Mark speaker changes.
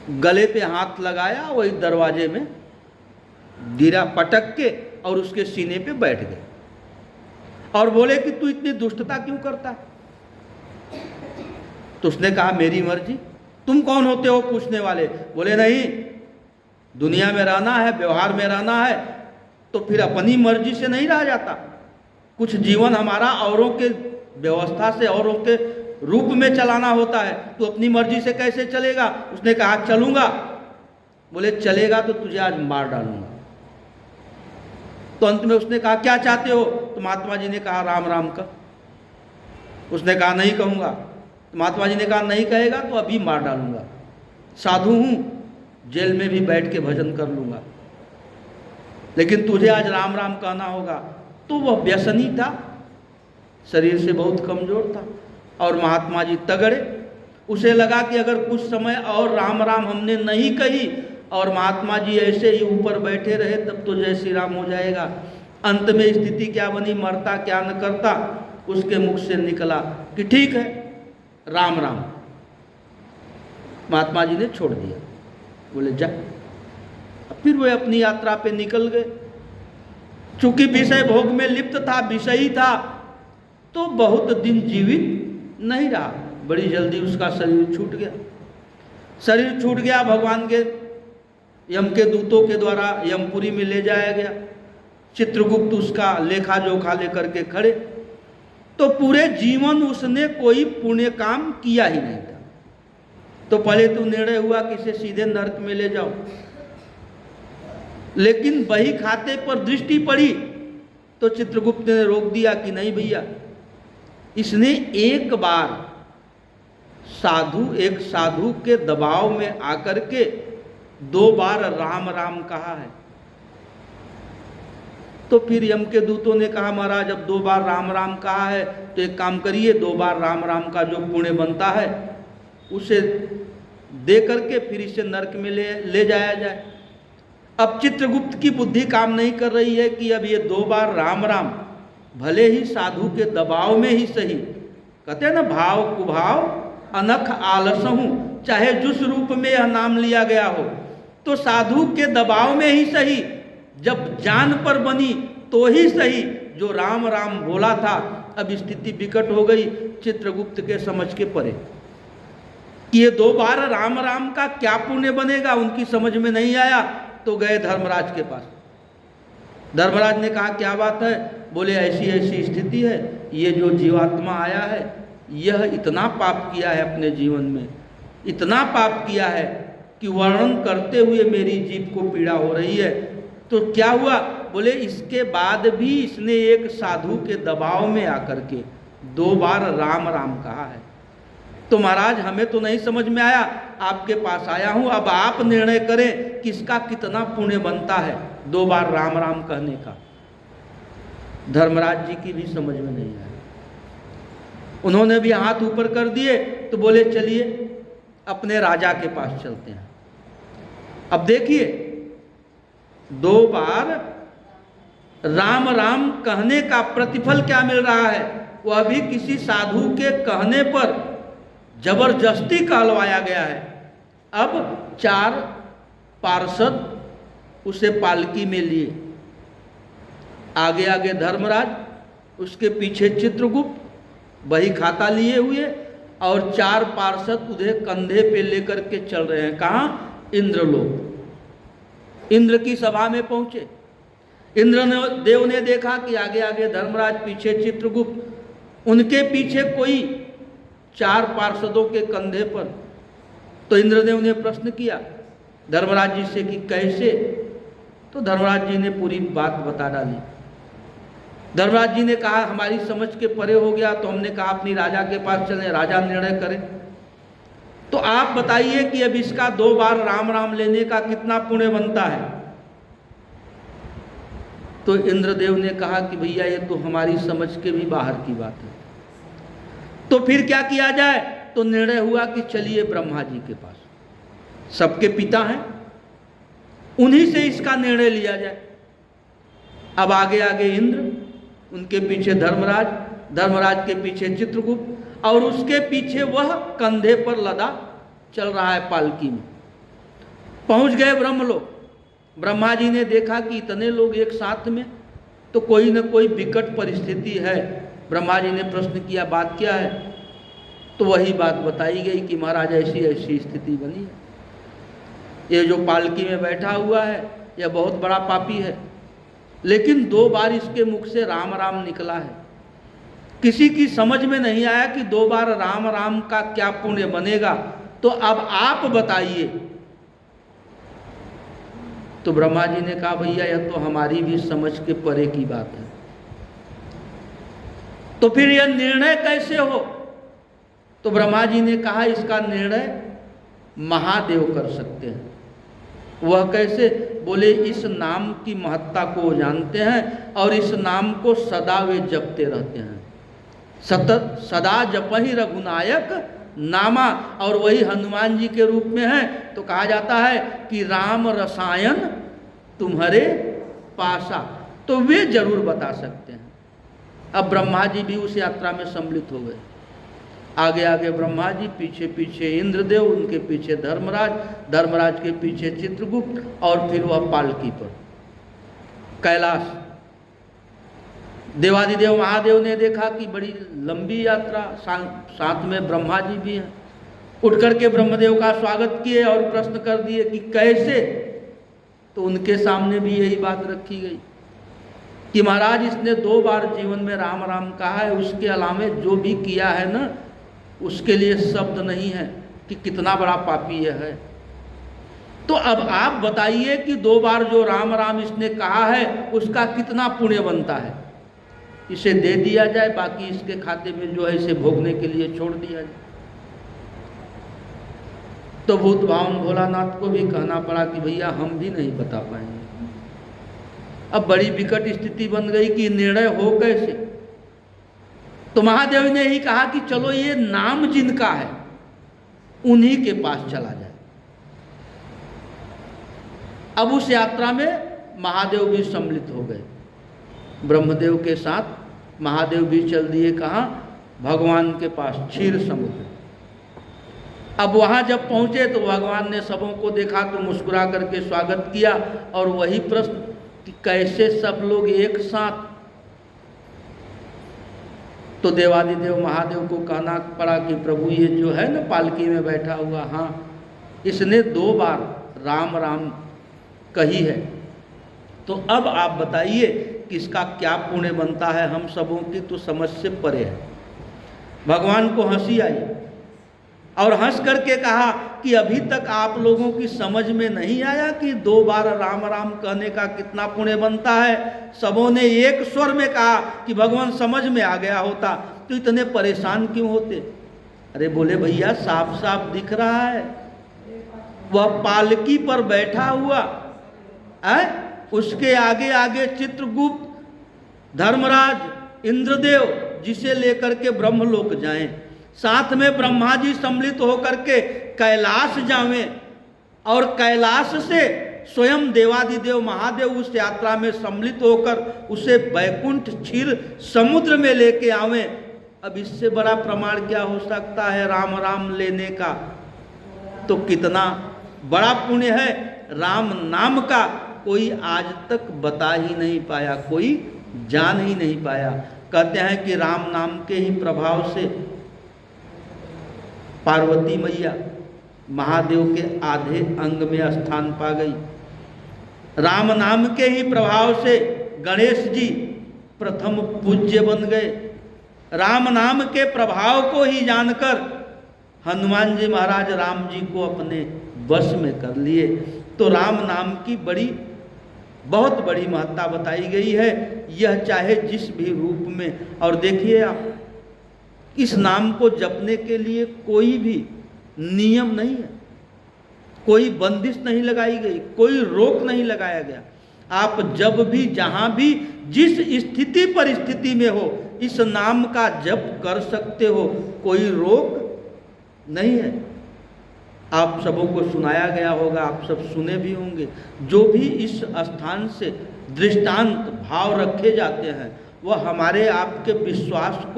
Speaker 1: गले पे हाथ लगाया, वही दरवाजे में गिरा पटक के और उसके सीने पे बैठ गए और बोले कि तू इतनी दुष्टता क्यों करता है? तो उसने कहा मेरी मर्जी। तुम कौन होते हो पूछने वाले? बोले नहीं, दुनिया में रहना है, व्यवहार में रहना है तो फिर अपनी मर्जी से नहीं रहा जाता। कुछ जीवन हमारा औरों के व्यवस्था से, औरों के रूप में चलाना होता है। तू अपनी मर्जी से कैसे चलेगा? उसने कहा चलूंगा। बोले चलेगा तो तुझे आज मार डालूंगा। तो अंत में उसने कहा क्या चाहते हो? तो महात्मा जी ने कहा राम राम का। उसने कहा नहीं कहूँगा। तो महात्मा जी ने कहा नहीं कहेगा तो अभी मार डालूंगा। साधु हूँ, जेल में भी बैठ के भजन कर लूँगा, लेकिन तुझे आज राम राम कहना होगा। तो वह व्यसनी था, शरीर से बहुत कमज़ोर था और महात्मा जी तगड़े। उसे लगा कि अगर कुछ समय और राम राम हमने नहीं कही और महात्मा जी ऐसे ही ऊपर बैठे रहे तब तो जय श्री राम हो जाएगा। अंत में स्थिति क्या बनी, मरता क्या न करता। उसके मुख से निकला कि ठीक है राम राम। महात्मा जी ने छोड़ दिया, बोले जा। फिर वे अपनी यात्रा पे निकल गए। चूंकि विषय भोग में लिप्त था, विषयी था, तो बहुत दिन जीवित नहीं रहा। बड़ी जल्दी उसका शरीर छूट गया। शरीर छूट गया, भगवान के यम के दूतों के द्वारा यमपुरी में ले जाया गया। चित्रगुप्त उसका लेखा जोखा लेकर के खड़े। तो पूरे जीवन उसने कोई पुण्य काम किया ही नहीं था। तो पहले तो निर्णय हुआ कि इसे सीधे नरक में ले जाओ, लेकिन बही खाते पर दृष्टि पड़ी तो चित्रगुप्त ने रोक दिया कि नहीं भैया, इसने एक बार एक साधु के दबाव में आकर के 2 बार राम राम कहा है। तो फिर यम के दूतों ने कहा महाराज अब 2 बार राम राम कहा है तो एक काम करिए, 2 बार राम राम का जो पुण्य बनता है उसे दे करके फिर इसे नरक में ले जाया जाए। अब चित्रगुप्त की बुद्धि काम नहीं कर रही है कि अब ये 2 बार राम राम, भले ही साधु के दबाव में ही सही, कहते हैं ना भाव कुभाव अनख आलस हूँ, चाहे जिस रूप में यह नाम लिया गया हो, तो साधु के दबाव में ही सही, जब जान पर बनी तो ही सही, जो राम राम बोला था। अब स्थिति विकट हो गई चित्रगुप्त के समझ के परे कि ये 2 बार राम राम का क्या पुण्य बनेगा, उनकी समझ में नहीं आया। तो गए धर्मराज के पास। धर्मराज ने कहा क्या बात है? बोले ऐसी ऐसी स्थिति है, ये जो जीवात्मा आया है यह इतना पाप किया है अपने जीवन में, इतना पाप किया है कि वर्णन करते हुए मेरी जीभ को पीड़ा हो रही है। तो क्या हुआ? बोले इसके बाद भी इसने एक साधु के दबाव में आकर के 2 बार राम राम कहा है। तो महाराज हमें तो नहीं समझ में आया, आपके पास आया हूँ, अब आप निर्णय करें किसका कितना पुण्य बनता है 2 बार राम राम कहने का। धर्मराज जी की भी समझ में नहीं आया। उन्होंने भी हाथ ऊपर कर दिए तो बोले चलिए अपने राजा के पास चलते हैं। अब देखिए 2 बार राम राम कहने का प्रतिफल क्या मिल रहा है। वह भी किसी साधु के कहने पर जबरदस्ती कहलवाया गया है। अब 4 पार्षद उसे पालकी में लिए, आगे आगे धर्मराज, उसके पीछे चित्रगुप्त बही खाता लिए हुए और 4 पार्षद उधर कंधे पे लेकर के चल रहे हैं। कहाँ? इंद्रलोक। इंद्र की सभा में पहुंचे। देव ने देखा कि आगे आगे धर्मराज, पीछे चित्रगुप्त, उनके पीछे कोई 4 पार्षदों के कंधे पर। तो इंद्रदेव ने प्रश्न किया धर्मराज जी से कि कैसे? तो धर्मराज जी ने पूरी बात बता डाली। धर्मराज जी ने कहा हमारी समझ के परे हो गया, तो हमने कहा अपनी राजा के पास चलें, राजा निर्णय करें। तो आप बताइए कि अब इसका 2 बार राम राम लेने का कितना पुण्य बनता है? तो इंद्रदेव ने कहा कि भैया ये तो हमारी समझ के भी बाहर की बात है। तो फिर क्या किया जाए? तो निर्णय हुआ कि चलिए ब्रह्मा जी के पास, सबके पिता हैं, उन्हीं से इसका निर्णय लिया जाए। अब आगे आगे इंद्र, उनके पीछे धर्मराज, धर्मराज के पीछे चित्रगुप्त और उसके पीछे वह कंधे पर लदा चल रहा है पालकी में। पहुंच गए ब्रह्मलोक। ब्रह्मा जी ने देखा कि इतने लोग एक साथ में, तो कोई न कोई विकट परिस्थिति है। ब्रह्मा जी ने प्रश्न किया, बात क्या है? तो वही बात बताई गई कि महाराज ऐसी ऐसी स्थिति बनी है, ये जो पालकी में बैठा हुआ है यह बहुत बड़ा पापी है, लेकिन 2 बार इसके मुख से राम राम निकला है। किसी की समझ में नहीं आया कि 2 बार राम राम का क्या पुण्य बनेगा, तो अब आप बताइए। तो ब्रह्मा जी ने कहा, भैया यह तो हमारी भी समझ के परे की बात है, तो फिर यह निर्णय कैसे हो? तो ब्रह्मा जी ने कहा, इसका निर्णय महादेव कर सकते हैं। वह कैसे? बोले, इस नाम की महत्ता को जानते हैं और इस नाम को सदा वे जपते रहते हैं। सतत सदा जपहि रघुनायक नामा, और वही हनुमान जी के रूप में है। तो कहा जाता है कि राम रसायन तुम्हारे पासा, तो वे जरूर बता सकते हैं। अब ब्रह्मा जी भी उस यात्रा में सम्मिलित हो गए। आगे आगे ब्रह्मा जी, पीछे पीछे इंद्रदेव, उनके पीछे धर्मराज, धर्मराज के पीछे चित्रगुप्त, और फिर वह पालकी पर कैलाश। देवादिदेव महादेव ने देखा कि बड़ी लंबी यात्रा, साथ में ब्रह्मा जी भी हैं। उठ करके ब्रह्मदेव का स्वागत किए और प्रश्न कर दिए कि कैसे? तो उनके सामने भी यही बात रखी गई कि महाराज इसने 2 बार जीवन में राम राम कहा है, उसके अलावे जो भी किया है ना, उसके लिए शब्द नहीं है कि कितना बड़ा पापी यह है। तो अब आप बताइए कि 2 बार जो राम राम इसने कहा है उसका कितना पुण्य बनता है? इसे दे दिया जाए, बाकी इसके खाते में जो है इसे भोगने के लिए छोड़ दिया जाए। तो भूत भावन भोलानाथ को भी कहना पड़ा कि भैया हम भी नहीं बता पाएंगे। अब बड़ी विकट स्थिति बन गई कि निर्णय हो कैसे। तो महादेव ने ही कहा कि चलो ये नाम जिनका है उन्हीं के पास चला जाए। अब उस यात्रा में महादेव भी सम्मिलित हो गए। ब्रह्मदेव के साथ महादेव भी चल दिए कहाँ? भगवान के पास, क्षीर समुद्र। अब वहाँ जब पहुँचे तो भगवान ने सबों को देखा तो मुस्कुरा करके स्वागत किया, और वही प्रश्न कि कैसे सब लोग एक साथ? तो देवादिदेव महादेव को कहना पड़ा कि प्रभु ये जो है ना पालकी में बैठा हुआ, हाँ, इसने 2 बार राम राम कही है। तो अब आप बताइए कि इसका क्या पुण्य बनता है? हम सबों की तो समझ से परे है। भगवान को हंसी आई और हंस करके कहा कि अभी तक आप लोगों की समझ में नहीं आया कि 2 बार राम राम कहने का कितना पुण्य बनता है? सबों ने एक स्वर में कहा कि भगवान समझ में आ गया होता तो इतने परेशान क्यों होते? अरे बोले भैया साफ साफ दिख रहा है, वह पालकी पर बैठा हुआ है, उसके आगे आगे चित्रगुप्त, धर्मराज, इंद्रदेव, जिसे लेकर के ब्रह्मलोक जाएं, साथ में ब्रह्मा जी सम्मिलित होकर के कैलाश जावें, और कैलाश से स्वयं देवादिदेव महादेव उस यात्रा में सम्मिलित होकर उसे बैकुंठ क्षीर समुद्र में लेके आवें। अब इससे बड़ा प्रमाण क्या हो सकता है राम राम लेने का? तो कितना बड़ा पुण्य है राम नाम का, कोई आज तक बता ही नहीं पाया, कोई जान ही नहीं पाया। कहते हैं कि राम नाम के ही प्रभाव से पार्वती मैया महादेव के आधे अंग में स्थान पा गई। राम नाम के ही प्रभाव से गणेश जी प्रथम पूज्य बन गए। राम नाम के प्रभाव को ही जानकर हनुमान जी महाराज राम जी को अपने वश में कर लिए। तो राम नाम की बहुत बड़ी महत्ता बताई गई है, यह चाहे जिस भी रूप में। और देखिए आप, इस नाम को जपने के लिए कोई भी नियम नहीं है, कोई बंदिश नहीं लगाई गई, कोई रोक नहीं लगाया गया। आप जब भी जहाँ भी जिस स्थिति परिस्थिति में हो इस नाम का जप कर सकते हो, कोई रोक नहीं है। आप सबों को सुनाया गया होगा, आप सब सुने भी होंगे, जो भी इस स्थान से दृष्टांत भाव रखे जाते हैं वह हमारे आपके विश्वास को